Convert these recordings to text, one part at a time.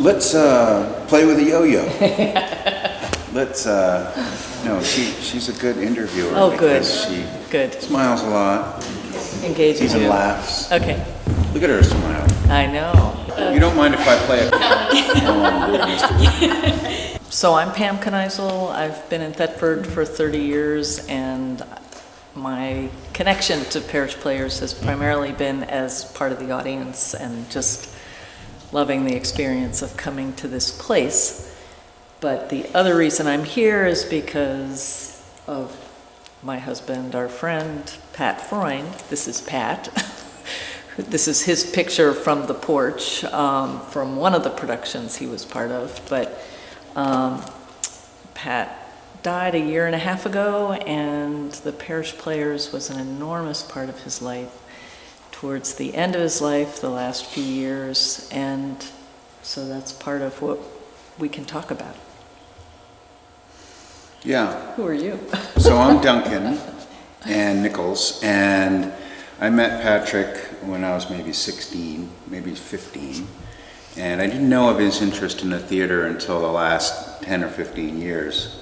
Let's play with a yo-yo. Let's, no, she's a good interviewer. Oh, good. Because she Good. smiles a lot, Engages even you. laughs. Okay. Look at her smile. I know. You don't mind if I play it? So I'm Pam Kneisel. I've been in Thetford for 30 years, and my connection to Parish Players has primarily been as part of the audience and just loving the experience of coming to this place. But the other reason I'm here is because of my husband, our friend, Pat Freund. This is Pat. This is his picture from the porch from one of the productions he was part of. But Pat died a year and a half ago, and the Parish Players was an enormous part of his life towards the end of his life, the last few years, and so that's part of what we can talk about. Yeah. Who are you? So I'm Duncan and Nichols, and I met Patrick when I was maybe 16, maybe 15, and I didn't know of his interest in the theater until the last 10 or 15 years.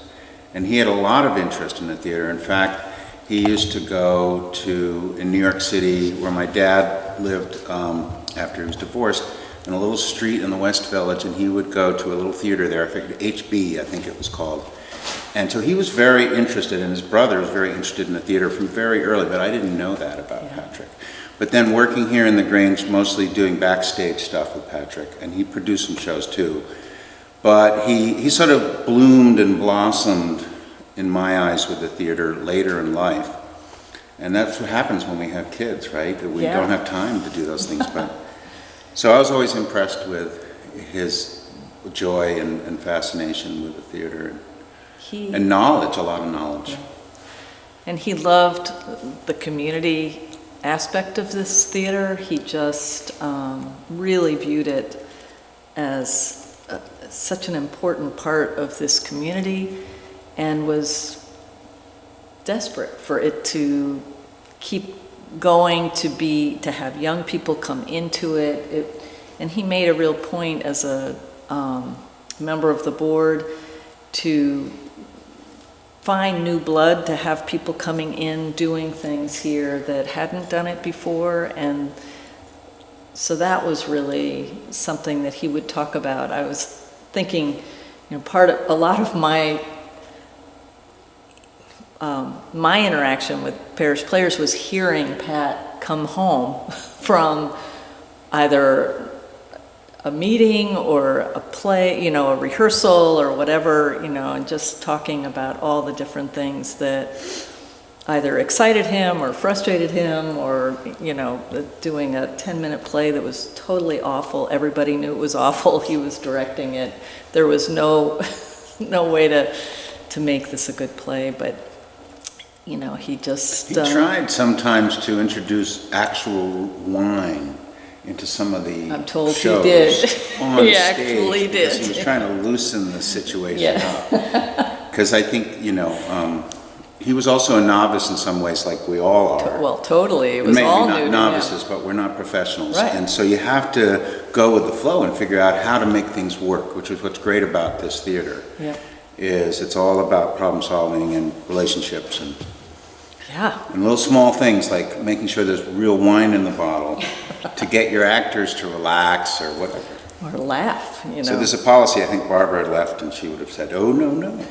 And he had a lot of interest in the theater. In fact, he used to go to, in New York City, where my dad lived after he was divorced, in a little street in the West Village, and he would go to a little theater there, I think HB, I think it was called. And so he was very interested, and his brother was very interested in the theater from very early, but I didn't know that about Patrick. But then working here in the Grange, mostly doing backstage stuff with Patrick, and he produced some shows too. But he sort of bloomed and blossomed in my eyes with the theater later in life. And that's what happens when we have kids, right? That we don't have time to do those things. But so I was always impressed with his joy and fascination with the theater. And knowledge, a lot of knowledge. Yeah. And he loved the community aspect of this theater. He just really viewed it as such an important part of this community, and was desperate for it to keep going, to have young people come into it. And he made a real point as a member of the board to find new blood, to have people coming in doing things here that hadn't done it before. And so that was really something that he would talk about. I was thinking, a lot of my interaction with Parish Players was hearing Pat come home from either a meeting or a play, a rehearsal or whatever, and just talking about all the different things that either excited him or frustrated him, or, doing a 10-minute play that was totally awful. Everybody knew it was awful. He was directing it. There was no way to make this a good play, but he just... He tried sometimes to introduce actual wine into some of the I'm told shows he did. On He stage, actually did. because he was trying to loosen the situation up. Because I think, he was also a novice in some ways, like we all are. Well, totally. It was Maybe all not new novices, to him. but we're not professionals. Right. And so you have to go with the flow and figure out how to make things work, which is what's great about this theater. Yeah. Is it's all about problem solving and relationships and little small things like making sure there's real wine in the bottle to get your actors to relax or whatever. Or laugh, So there's a policy, I think Barbara had left and she would have said, oh, no.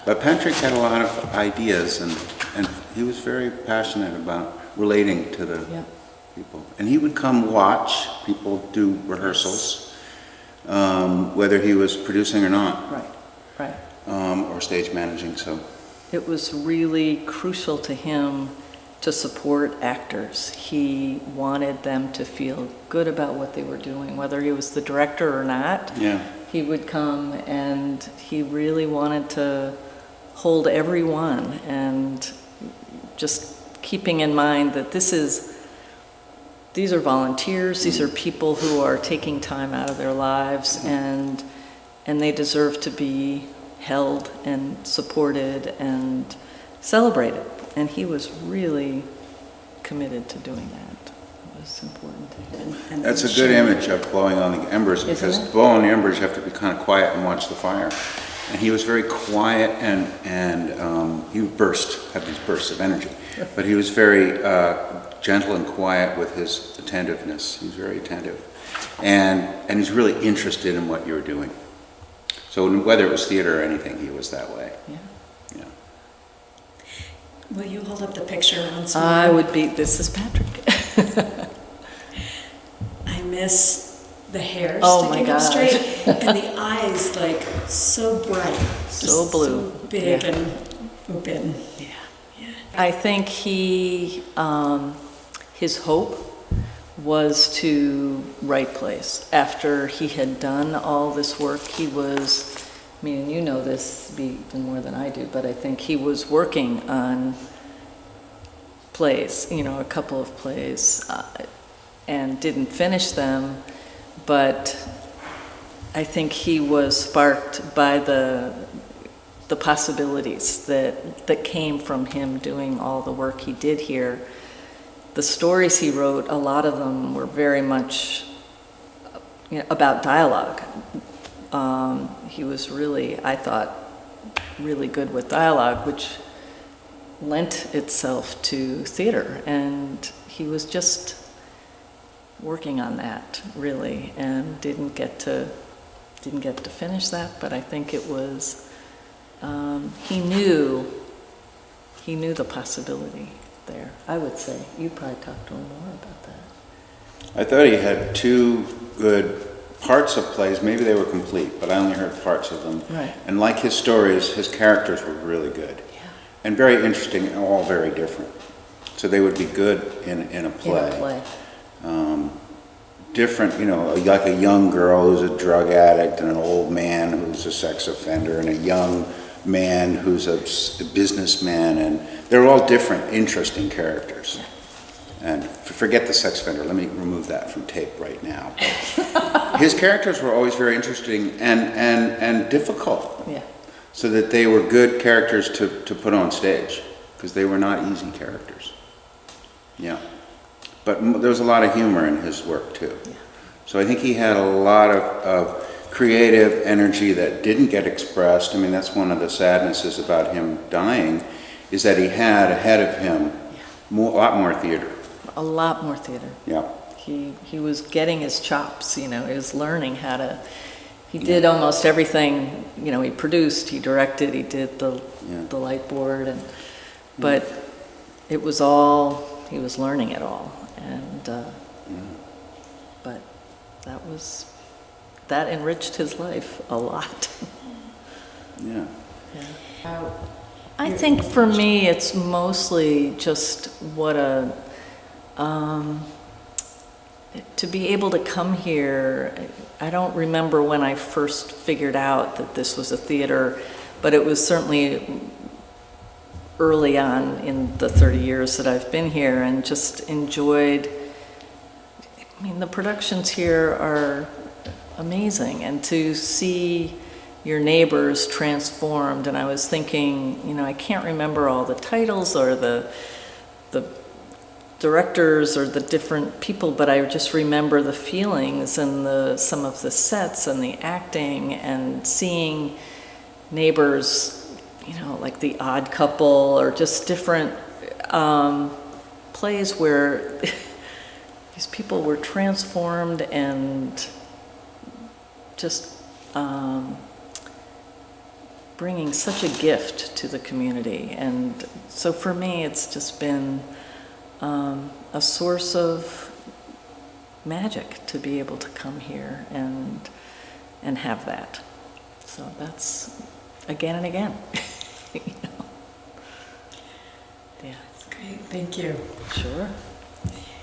But Patrick had a lot of ideas, and he was very passionate about relating to the people. And he would come watch people do rehearsals, whether he was producing or not. Right. Or stage managing, so. It was really crucial to him to support actors. He wanted them to feel good about what they were doing, whether he was the director or not. Yeah. He would come, and he really wanted to hold everyone, and just keeping in mind that these are volunteers, these are people who are taking time out of their lives, and they deserve to be held and supported and celebrated. And he was really committed to doing that. was important to him. That's a good image of blowing on the embers, because Isn't it? blowing on the embers, you have to be kind of quiet and watch the fire. And he was very quiet, and he would have these bursts of energy. But he was very gentle and quiet with his attentiveness. He was very attentive. And he's really interested in what you're doing. So whether it was theater or anything, he was that way. Yeah. Yeah. Will you hold up the picture once more? I would be, this is Patrick. I miss the hair Oh my sticking up God. straight and the eyes like so bright. So just blue. So big Yeah. and open. Yeah. Yeah. I think his hope was to right place. After he had done all this work, he was, I mean, you know this even more than I do, but I think he was working on plays, a couple of plays, and didn't finish them, but I think he was sparked by the possibilities that came from him doing all the work he did here. The stories he wrote, a lot of them were very much about dialogue. He was really, I thought, really good with dialogue, which lent itself to theater. And he was just working on that, really, and didn't get to finish that. But I think it was he knew the possibility there. I would say you probably talked to him more about that. I thought he had two good parts of plays. Maybe they were complete, but I only heard parts of them. Right. And like his stories, his characters were really good. Yeah. And very interesting, and all very different. So they would be good in a play. In a play. Different, like a young girl who's a drug addict, and an old man who's a sex offender, and a young man who's a businessman, and they're all different, interesting characters. And forget the sex offender, let me remove that from tape right now. But his characters were always very interesting and difficult. Yeah. So that they were good characters to put on stage, because they were not easy characters. Yeah. But there was a lot of humor in his work too. Yeah. So I think he had a lot of creative energy that didn't get expressed. I mean, that's one of the sadnesses about him dying, is that he had ahead of him a lot more theater. A lot more theater. Yeah. He was getting his chops, he was learning how to, he did almost everything, he produced, he directed, he did the light board, but it was all, he was learning it all. And, but that enriched his life a lot. Yeah. I think for me, it's mostly just what to be able to come here. I don't remember when I first figured out that this was a theater, but it was certainly early on in the 30 years that I've been here, and just enjoyed, I mean, the productions here are amazing, and to see your neighbors transformed. And I was thinking, I can't remember all the titles or the directors or the different people, but I just remember the feelings and some of the sets and the acting, and seeing neighbors, like The Odd Couple, or just different plays where these people were transformed and just bringing such a gift to the community. And so for me, it's just been a source of magic to be able to come here and have that. So that's again and again. Yeah. That's great. Thank you. Sure.